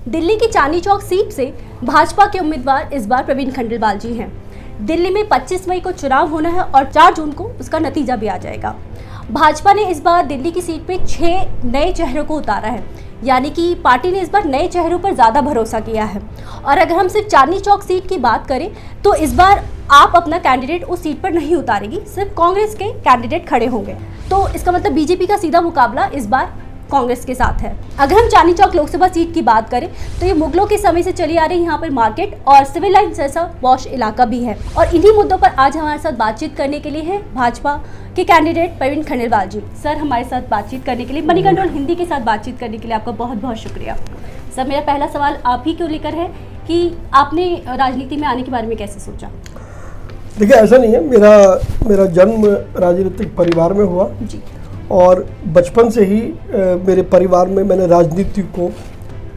दिल्ली की चांदनी चौक सीट से भाजपा के उम्मीदवार इस बार प्रवीण खंडेलवाल जी हैं। दिल्ली में 25 मई को चुनाव होना है और 4 जून को उसका नतीजा भी आ जाएगा। भाजपा ने इस बार दिल्ली की सीट पे 6 नए चेहरों को उतारा है, यानी कि पार्टी ने इस बार नए चेहरों पर ज़्यादा भरोसा किया है। और अगर हम सिर्फ चांदनी चौक सीट की बात करें तो इस बार आप अपना कैंडिडेट उस सीट पर नहीं उतारेगी, सिर्फ कांग्रेस के कैंडिडेट खड़े होंगे। तो इसका मतलब बीजेपी का सीधा मुकाबला इस बार कांग्रेस के साथ है। अगर हम चांदनी चौक लोकसभा सीट की बात करें तो ये मुगलों के समय से चली आ रही यहाँ पर मार्केट और सिविल लाइन जैसा पॉश इलाका भी है। और इन्हीं मुद्दों पर आज हमारे साथ बातचीत करने के लिए है भाजपा के कैंडिडेट प्रवीण खंडेलवाल जी। सर, हमारे साथ बातचीत करने के लिए, मनी कंट्रोल हिंदी के साथ बातचीत करने के लिए आपका बहुत बहुत शुक्रिया। सर, मेरा पहला सवाल आप ही को लेकर है कि आपने राजनीति में आने के बारे में कैसे सोचा? देखिए, ऐसा नहीं है। मेरा जन्म राजनीतिक परिवार में हुआ जी। और बचपन से ही मेरे परिवार में मैंने राजनीति को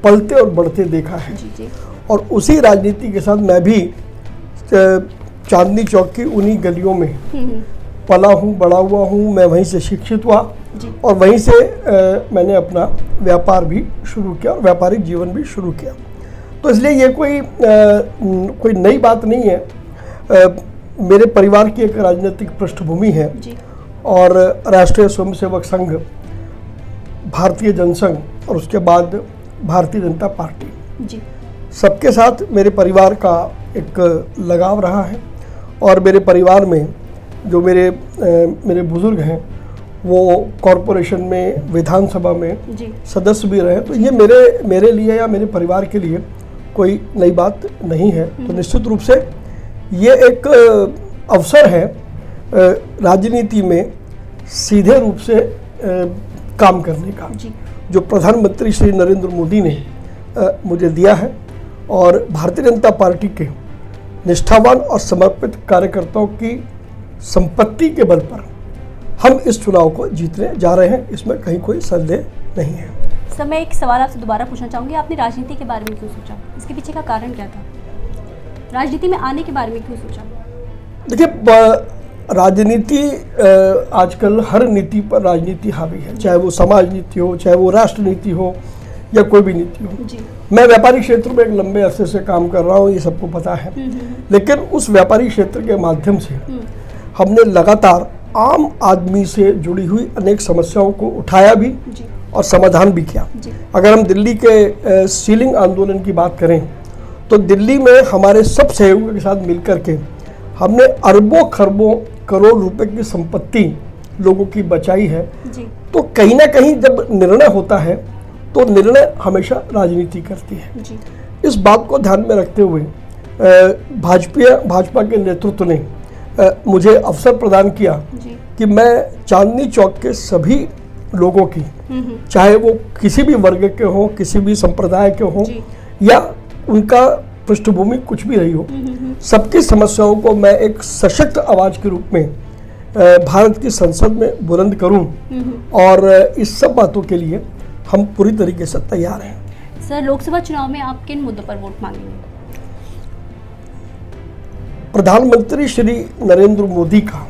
पलते और बढ़ते देखा है। जी। और उसी राजनीति के साथ मैं भी चांदनी चौक की उन्हीं गलियों में पला हूँ, बड़ा हुआ हूँ। मैं वहीं से शिक्षित हुआ और वहीं से मैंने अपना व्यापार भी शुरू किया और व्यापारिक जीवन भी शुरू किया। तो इसलिए ये कोई नई बात नहीं है। मेरे परिवार की एक राजनीतिक पृष्ठभूमि है जी। और राष्ट्रीय स्वयंसेवक संघ, भारतीय जनसंघ और उसके बाद भारतीय जनता पार्टी जी। सबके साथ मेरे परिवार का एक लगाव रहा है। और मेरे परिवार में जो मेरे बुजुर्ग हैं वो कॉरपोरेशन में, विधानसभा में जी। सदस्य भी रहे। तो ये मेरे लिए या मेरे परिवार के लिए कोई नई बात नहीं है। तो निश्चित रूप से ये एक अवसर है राजनीति में सीधे रूप से काम करने का, जो प्रधानमंत्री श्री नरेंद्र मोदी ने मुझे दिया है। और भारतीय जनता पार्टी के निष्ठावान और समर्पित कार्यकर्ताओं की संपत्ति के बल पर हम इस चुनाव को जीतने जा रहे हैं, इसमें कहीं कोई संदेह नहीं है। सर, मैं एक सवाल आपसे दोबारा पूछना चाहूँगी, आपने राजनीति के बारे में क्यों सोचा? इसके पीछे का कारण क्या था? राजनीति में आने के बारे में क्यों सोचा? देखिए, राजनीति आजकल हर नीति पर राजनीति हावी है, चाहे वो समाज नीति हो, चाहे वो राष्ट्र नीति हो या कोई भी नीति हो। जी। मैं व्यापारिक क्षेत्र में एक लंबे अरसे से काम कर रहा हूँ, ये सबको पता है। लेकिन उस व्यापारिक क्षेत्र के माध्यम से हमने लगातार आम आदमी से जुड़ी हुई अनेक समस्याओं को उठाया भी और समाधान भी किया। अगर हम दिल्ली के सीलिंग आंदोलन की बात करें तो दिल्ली में हमारे सब सहयोगियों के साथ मिलकर के हमने अरबों खरबों करोड़ रुपए की संपत्ति लोगों की बचाई है। तो कहीं ना कहीं जब निर्णय होता है तो निर्णय हमेशा राजनीति करती है। इस बात को ध्यान में रखते हुए भाजपा के नेतृत्व ने मुझे अवसर प्रदान किया कि मैं चांदनी चौक के सभी लोगों की, चाहे वो किसी भी वर्ग के हों, किसी भी संप्रदाय के हों या उनका पृष्ठभूमि कुछ भी रही हो, सबकी समस्याओं को मैं एक सशक्त आवाज के रूप में भारत की संसद में बुलंद करूं। और इस सब बातों के लिए हम पूरी तरीके से तैयार हैं। सर, लोकसभा चुनाव में आप किन मुद्दों पर वोट मांगेंगे? प्रधानमंत्री श्री नरेंद्र मोदी का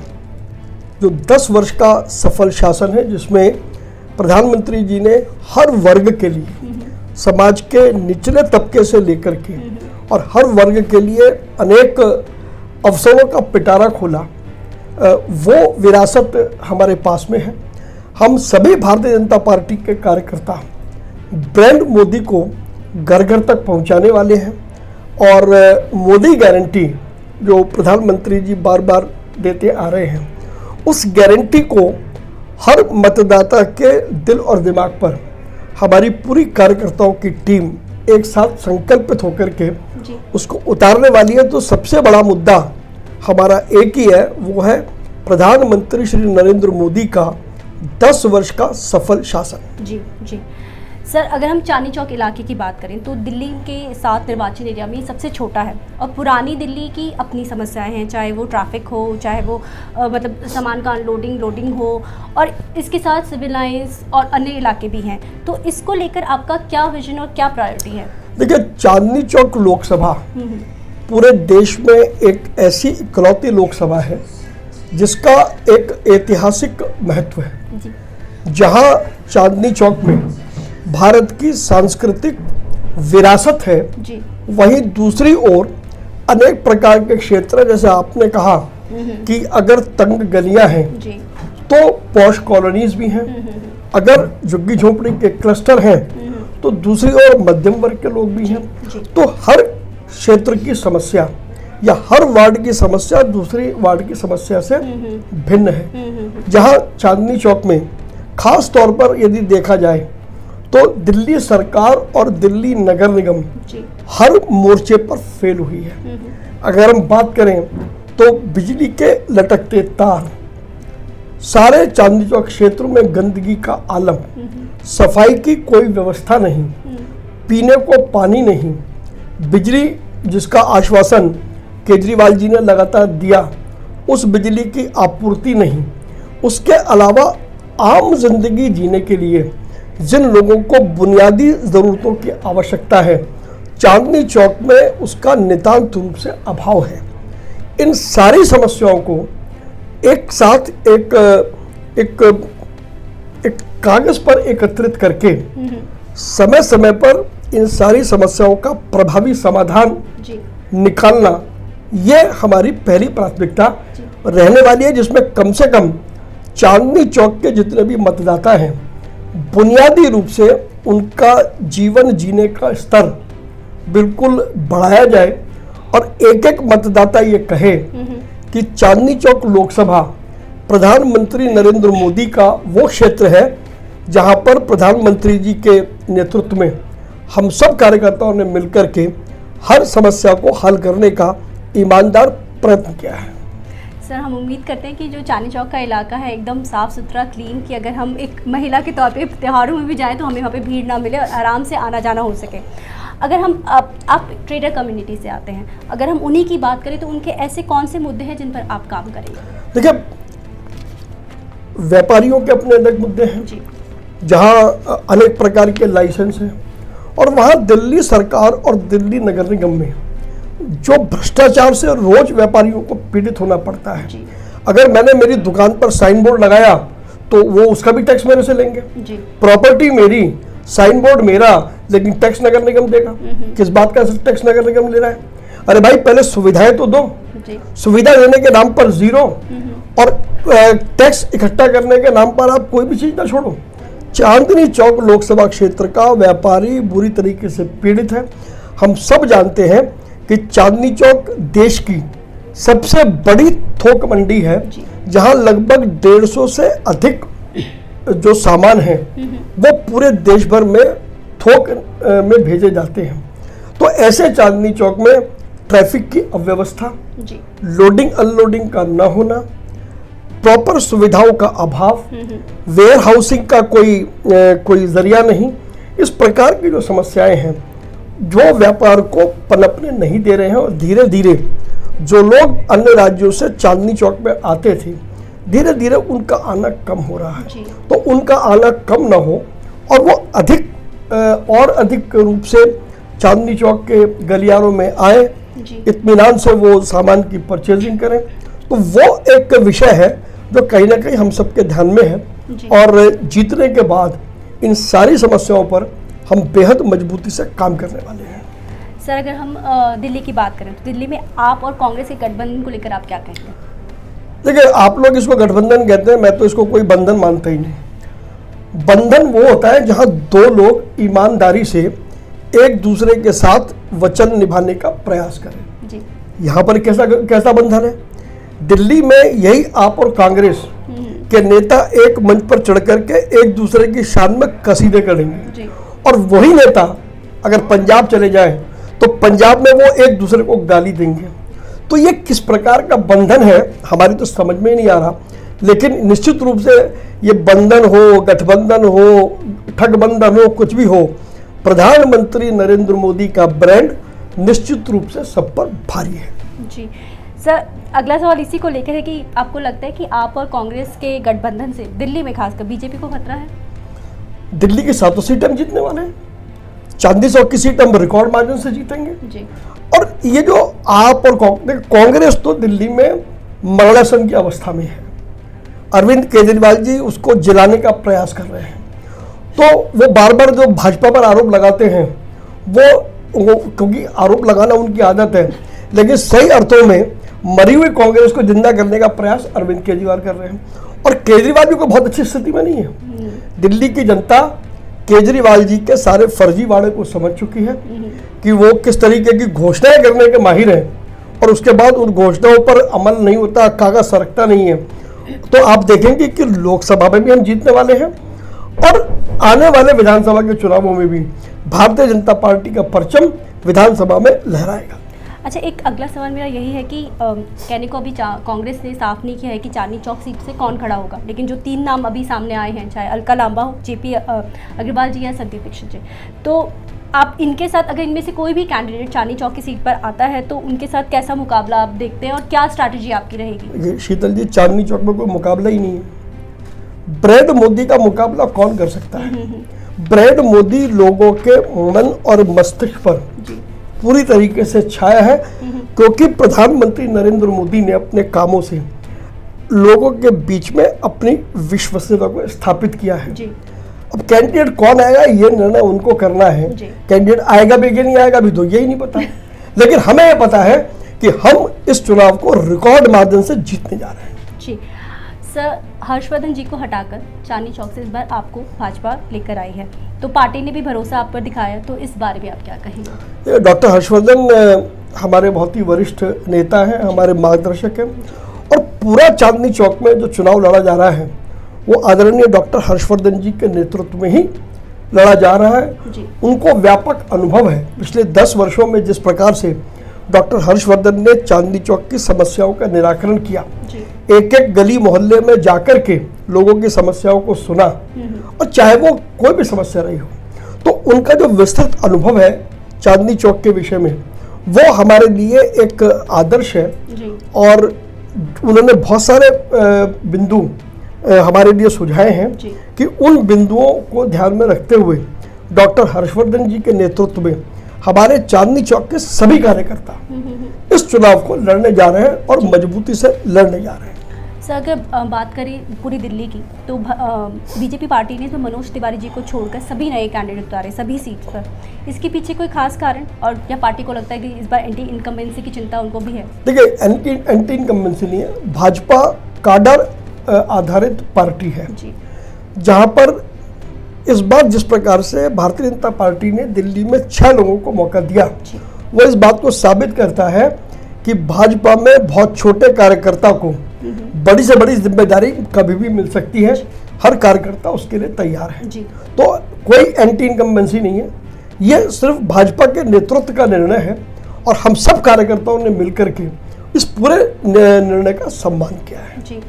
जो 10 वर्ष का सफल शासन है, जिसमें प्रधानमंत्री जी ने हर वर्ग के लिए, समाज के निचले तबके से लेकर के और हर वर्ग के लिए अनेक अवसरों का पिटारा खोला, वो विरासत हमारे पास में है। हम सभी भारतीय जनता पार्टी के कार्यकर्ता ब्रांड मोदी को घर घर तक पहुंचाने वाले हैं। और मोदी गारंटी जो प्रधानमंत्री जी बार बार देते आ रहे हैं, उस गारंटी को हर मतदाता के दिल और दिमाग पर हमारी पूरी कार्यकर्ताओं की टीम एक साथ संकल्पित होकर के उसको उतारने वाली है। तो सबसे बड़ा मुद्दा हमारा एक ही है, वो है प्रधानमंत्री श्री नरेंद्र मोदी का 10 वर्ष का सफल शासन। जी। सर, अगर हम चांदनी चौक इलाके की बात करें तो दिल्ली के 7 निर्वाचन एरिया में सबसे छोटा है और पुरानी दिल्ली की अपनी समस्याएं हैं, चाहे वो ट्रैफिक हो, चाहे वो मतलब सामान का अनलोडिंग लोडिंग हो, और इसके साथ सिविल लाइंस और अन्य इलाके भी हैं। तो इसको लेकर आपका क्या विजन और क्या प्रायोरिटी है? देखिए, चांदनी चौक लोकसभा पूरे देश में एक ऐसी इकलौती लोकसभा है जिसका एक ऐतिहासिक महत्व है, जहां चांदनी चौक में भारत की सांस्कृतिक, विरासत है, जी। वहीं दूसरी ओर अनेक प्रकार के क्षेत्र, जैसे आपने कहा कि अगर तंग गलियां हैं जी। तो पॉश कॉलोनीज भी हैं, अगर झुग्गी झोंपड़ी के क्लस्टर हैं तो दूसरी ओर मध्यम वर्ग के लोग भी हैं। जी। तो हर क्षेत्र की समस्या या हर वार्ड की समस्या दूसरी वार्ड की समस्या से भिन्न है। जहां चांदनी चौक में खास तौर पर यदि देखा जाए तो दिल्ली सरकार और दिल्ली नगर निगम जी। हर मोर्चे पर फेल हुई है। अगर हम बात करें तो बिजली के लटकते तार, सारे चांदनी चौक क्षेत्र में गंदगी का आलम, सफाई की कोई व्यवस्था नहीं, पीने को पानी नहीं, बिजली जिसका आश्वासन केजरीवाल जी ने लगातार दिया उस बिजली की आपूर्ति नहीं। उसके अलावा आम जिंदगी जीने के लिए जिन लोगों को बुनियादी ज़रूरतों की आवश्यकता है, चांदनी चौक में उसका नितांत रूप से अभाव है। इन सारी समस्याओं को एक साथ एक कागज पर एकत्रित करके समय समय पर इन सारी समस्याओं का प्रभावी समाधान जी। निकालना, ये हमारी पहली प्राथमिकता रहने वाली है, जिसमें कम से कम चांदनी चौक के जितने भी मतदाता हैं बुनियादी रूप से उनका जीवन जीने का स्तर बिल्कुल बढ़ाया जाए और एक एक मतदाता ये कहे कि चांदनी चौक लोकसभा प्रधानमंत्री नरेंद्र मोदी का वो क्षेत्र है जहां पर प्रधानमंत्री जी के नेतृत्व में हम सब कार्यकर्ताओं ने मिलकर के हर समस्या को हल करने का ईमानदार प्रयत्न किया है। सर, हम उम्मीद करते हैं कि जो चांदनी चौक का इलाका है एकदम साफ़ सुथरा, क्लीन, कि अगर हम एक महिला के तौर पे त्योहारों में भी जाएं तो हमें वहाँ पे भीड़ ना मिले और आराम से आना जाना हो सके। अगर हम आप ट्रेडर कम्युनिटी से आते हैं, अगर हम उन्हीं की बात करें तो उनके ऐसे कौन से मुद्दे हैं जिन पर आप काम करेंगे? देखिए, व्यापारियों के अपने अलग मुद्दे हैं जी। जहाँ अनेक प्रकार के लाइसेंस हैं, और वहाँ दिल्ली सरकार और दिल्ली नगर निगम में जो भ्रष्टाचार से रोज व्यापारियों को पीड़ित होना पड़ता है। जी। अगर मैंने मेरी दुकान पर साइन बोर्ड लगाया तो वो उसका भी टैक्स मेरे से लेंगे। जी। प्रॉपर्टी मेरी, साइन बोर्ड मेरा, लेकिन टैक्स नगर निगम देगा। किस बात का टैक्स नगर निगम ले रहा है? अरे भाई, पहले सुविधाएं तो दो। जी। सुविधा देने के नाम पर जीरो, और टैक्स इकट्ठा करने के नाम पर आप कोई भी चीज ना छोड़ो। चांदनी चौक लोकसभा क्षेत्र का व्यापारी बुरी तरीके से पीड़ित है। हम सब जानते हैं कि चांदनी चौक देश की सबसे बड़ी थोक मंडी है, जहां लगभग 150 से अधिक जो सामान है वो पूरे देश भर में थोक में भेजे जाते हैं। तो ऐसे चांदनी चौक में ट्रैफिक की अव्यवस्था, लोडिंग अनलोडिंग का न होना, प्रॉपर सुविधाओं का अभाव, वेयर हाउसिंग का कोई जरिया नहीं, इस प्रकार की जो समस्याएं हैं जो व्यापार को पनपने नहीं दे रहे हैं। और धीरे धीरे जो लोग अन्य राज्यों से चांदनी चौक में आते थे, धीरे धीरे उनका आना कम हो रहा है। तो उनका आना कम ना हो और वो अधिक रूप से चांदनी चौक के गलियारों में आए, इत्मीनान से वो सामान की परचेजिंग करें, तो वो एक विषय है जो कहीं ना कहीं हम सबके ध्यान में है। और जीतने के बाद इन सारी समस्याओं पर हम बेहद मजबूती से काम करने वाले हैं। सर, अगर हम दिल्ली की बात करें तो दिल्ली में आप और कांग्रेस के गठबंधन को लेकर आप क्या कहते हैं? देखिए, आप लोग इसको गठबंधन कहते हैं, मैं तो इसको कोई बंधन मानता ही नहीं। बंधन वो होता है जहां दो लोग ईमानदारी से एक दूसरे के साथ वचन निभाने का प्रयास करें। जी। यहाँ पर कैसा बंधन है? दिल्ली में यही आप और कांग्रेस के नेता एक मंच पर चढ़ करके एक दूसरे की शान में कसीदे करेंगे, और वही नेता अगर पंजाब चले जाए तो पंजाब में वो एक दूसरे को गाली देंगे। तो ये किस प्रकार का बंधन है हमारी तो समझ में ही नहीं आ रहा। लेकिन निश्चित रूप से ये बंधन हो, गठबंधन हो, ठगबंधन हो, कुछ भी हो, प्रधानमंत्री नरेंद्र मोदी का ब्रांड निश्चित रूप से सब पर भारी है। जी सर, अगला सवाल इसी को लेकर है कि आपको लगता है कि आप और कांग्रेस के गठबंधन से दिल्ली में खासकर बीजेपी को खतरा है? दिल्ली की 7 सीटें हम जीतने वाले हैं। चांदनी चौक की सीट हम रिकॉर्ड मार्जिन से जीतेंगे। जी। और ये जो आप और कांग्रेस तो दिल्ली में मरणासन की अवस्था में है। अरविंद केजरीवाल जी उसको जलाने का प्रयास कर रहे हैं। तो वो बार बार जो भाजपा पर आरोप लगाते हैं वो क्योंकि आरोप लगाना उनकी आदत है, लेकिन सही अर्थों में मरी हुई कांग्रेस को जिंदा करने का प्रयास अरविंद केजरीवाल कर रहे हैं। और केजरीवाल जी को बहुत अच्छी स्थिति में नहीं है। दिल्ली की जनता केजरीवाल जी के सारे फर्जी वादे को समझ चुकी है कि वो किस तरीके की घोषणाएं करने के माहिर हैं और उसके बाद उन घोषणाओं पर अमल नहीं होता, कागज सरकता नहीं है। तो आप देखेंगे कि लोकसभा में भी हम जीतने वाले हैं और आने वाले विधानसभा के चुनावों में भी भारतीय जनता पार्टी का परचम विधानसभा में लहराएगा। अच्छा, एक अगला सवाल मेरा यही है कि कहने को अभी कांग्रेस ने साफ नहीं किया है कि चांदनी चौक सीट से कौन खड़ा होगा, लेकिन जो 3 नाम अभी सामने आए हैं, चाहे अलका लांबा हो, जेपी अग्रवाल जी या संदीप दीक्षित जी, तो आप इनके साथ अगर इनमें से कोई भी कैंडिडेट चांदनी चौक की सीट पर आता है तो उनके साथ कैसा मुकाबला आप देखते हैं और क्या स्ट्रैटेजी आपकी रहेगी? शीतल जी, चांदनी चौक में कोई मुकाबला ही नहीं है। ब्रेड मोदी का मुकाबला कौन कर सकता है? ब्रेड मोदी लोगों के मन और मस्तिष्क पर पूरी तरीके से छाया है, क्योंकि प्रधानमंत्री नरेंद्र मोदी ने अपने कामों से लोगों के बीच में अपनी विश्वसनीयता को स्थापित किया है। अब कैंडिडेट कौन आएगा ये निर्णय उनको करना है। कैंडिडेट आएगा भी कि नहीं आएगा भी तो यही नहीं पता, लेकिन हमें यह पता है कि हम इस चुनाव को रिकॉर्ड मार्जिन से जीतने जा रहे हैं। जी सर, हर्षवर्धन जी को हटाकर चांदनी चौक से इस बार आपको भाजपा लेकर आई है, तो पार्टी ने भी भरोसा आप पर दिखाया, तो इस बारे में आप क्या कहेंगे? डॉक्टर हर्षवर्धन हमारे बहुत ही वरिष्ठ नेता हैं, हमारे मार्गदर्शक हैं और पूरा चांदनी चौक में जो चुनाव लड़ा जा रहा है वो आदरणीय डॉक्टर हर्षवर्धन जी के नेतृत्व में ही लड़ा जा रहा है। उनको व्यापक अनुभव है। पिछले 10 वर्षों में जिस प्रकार से डॉक्टर हर्षवर्धन ने चांदनी चौक की समस्याओं का निराकरण किया, एक एक गली मोहल्ले में जाकर के लोगों की समस्याओं को सुना, और चाहे वो कोई भी समस्या रही हो, तो उनका जो विस्तृत अनुभव है चांदनी चौक के विषय में वो हमारे लिए एक आदर्श है। और उन्होंने बहुत सारे बिंदु हमारे लिए सुझाए हैं कि उन बिंदुओं को ध्यान में रखते हुए डॉक्टर हर्षवर्धन जी के नेतृत्व में हमारे चांदनी चौक के सभी कार्यकर्ता इस चुनाव को लड़ने जा रहे हैं और मजबूती से लड़ने जा रहे हैं। सर, अगर बात करें पूरी दिल्ली की, तो बीजेपी पार्टी ने तो मनोज तिवारी जी को छोड़कर सभी नए कैंडिडेट उतारे सभी सीट पर। इसके पीछे कोई खास कारण, और क्या पार्टी को लगता है कि इस बार एंटी इनकम्बेंसी की चिंता उनको भी है? देखिए, एंटी इनकम्बेंसी नहीं है, भाजपा काडर आधारित पार्टी है, जहां पर इस बार जिस प्रकार से भारतीय जनता पार्टी ने दिल्ली में 6 लोगों को मौका दिया, वो इस बात को साबित करता है कि भाजपा में बहुत छोटे कार्यकर्ता को बड़ी से बड़ी जिम्मेदारी कभी भी मिल सकती है। हर कार्यकर्ता उसके लिए तैयार है। तो कोई एंटी इनकम्बेंसी नहीं है, ये सिर्फ भाजपा के नेतृत्व का निर्णय है और हम सब कार्यकर्ताओं ने मिलकर के इस पूरे निर्णय का सम्मान किया है। जी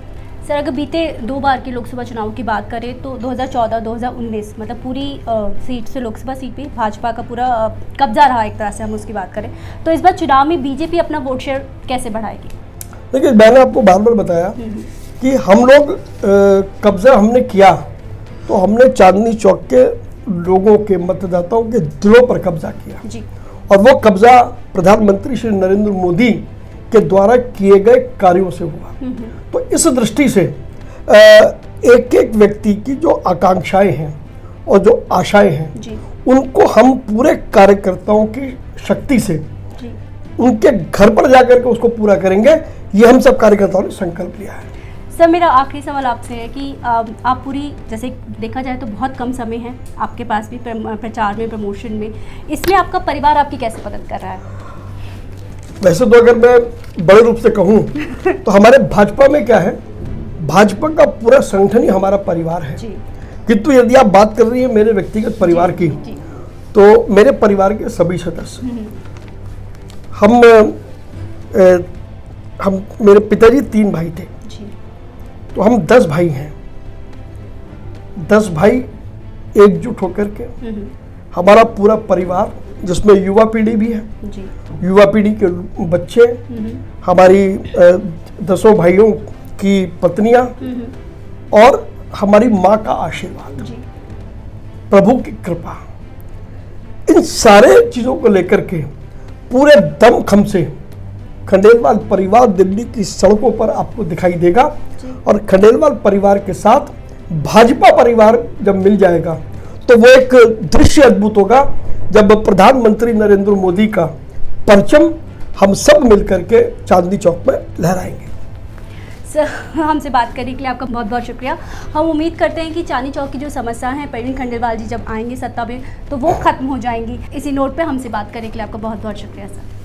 सर, अगर बीते 2 बार के लोकसभा चुनाव की बात करें तो 2014, 2019 मतलब पूरी सीट से लोकसभा सीट पे भाजपा का पूरा कब्जा रहा, एक तरह से हम उसकी बात करें, तो इस बार चुनाव में बीजेपी अपना वोट शेयर कैसे बढ़ाएगी? देखिए, मैंने आपको बार बार बताया कि हम लोग कब्जा हमने किया तो हमने चांदनी चौक के लोगों के मतदाताओं के दिलों पर कब्जा किया, और वो कब्जा प्रधानमंत्री श्री नरेंद्र मोदी के द्वारा किए गए कार्यों से हुआ। तो इस दृष्टि से एक एक व्यक्ति की जो आकांक्षाएं हैं और जो आशाएं हैं उनको हम पूरे कार्यकर्ताओं की शक्ति से उनके घर पर जाकर के उसको पूरा करेंगे, ये हम सब कार्यकर्ताओं ने संकल्प लिया है। सर, मेरा आखिरी सवाल आपसे है कि आप पूरी, जैसे देखा जाए तो बहुत कम समय है आपके पास भी प्रचार में, प्रमोशन में, इसमें आपका परिवार आपकी कैसे मदद कर रहा है? वैसे तो अगर मैं बड़े रूप से कहूँ तो हमारे भाजपा में क्या है, भाजपा का पूरा संगठन ही हमारा परिवार है। किंतु यदि आप बात कर रही है मेरे व्यक्तिगत परिवार की, तो मेरे परिवार के सभी सदस्य, हम मेरे पिताजी 3 भाई थे, तो हम 10 भाई हैं। 10 भाई एकजुट होकर के हमारा पूरा परिवार, जिसमें युवा पीढ़ी भी है, युवा पीढ़ी के बच्चे, हमारी 10 भाइयों की पत्नियां और हमारी माँ का आशीर्वाद, प्रभु की कृपा, इन सारे चीजों को लेकर के पूरे दमखम से खंडेलवाल परिवार दिल्ली की सड़कों पर आपको दिखाई देगा। और खंडेलवाल परिवार के साथ भाजपा परिवार जब मिल जाएगा तो वो एक दृश्य अद्भुत होगा, जब प्रधानमंत्री नरेंद्र मोदी का परचम हम सब मिलकर के चांदनी चौक में लहराएंगे। सर, हमसे बात करने के लिए आपका बहुत बहुत शुक्रिया। हम उम्मीद करते हैं कि चांदनी चौक की जो समस्या है प्रवीण खंडेलवाल जी जब आएंगे सत्ता में तो वो खत्म हो जाएंगी। इसी नोट पे हमसे बात करने के लिए आपका बहुत बहुत शुक्रिया सर।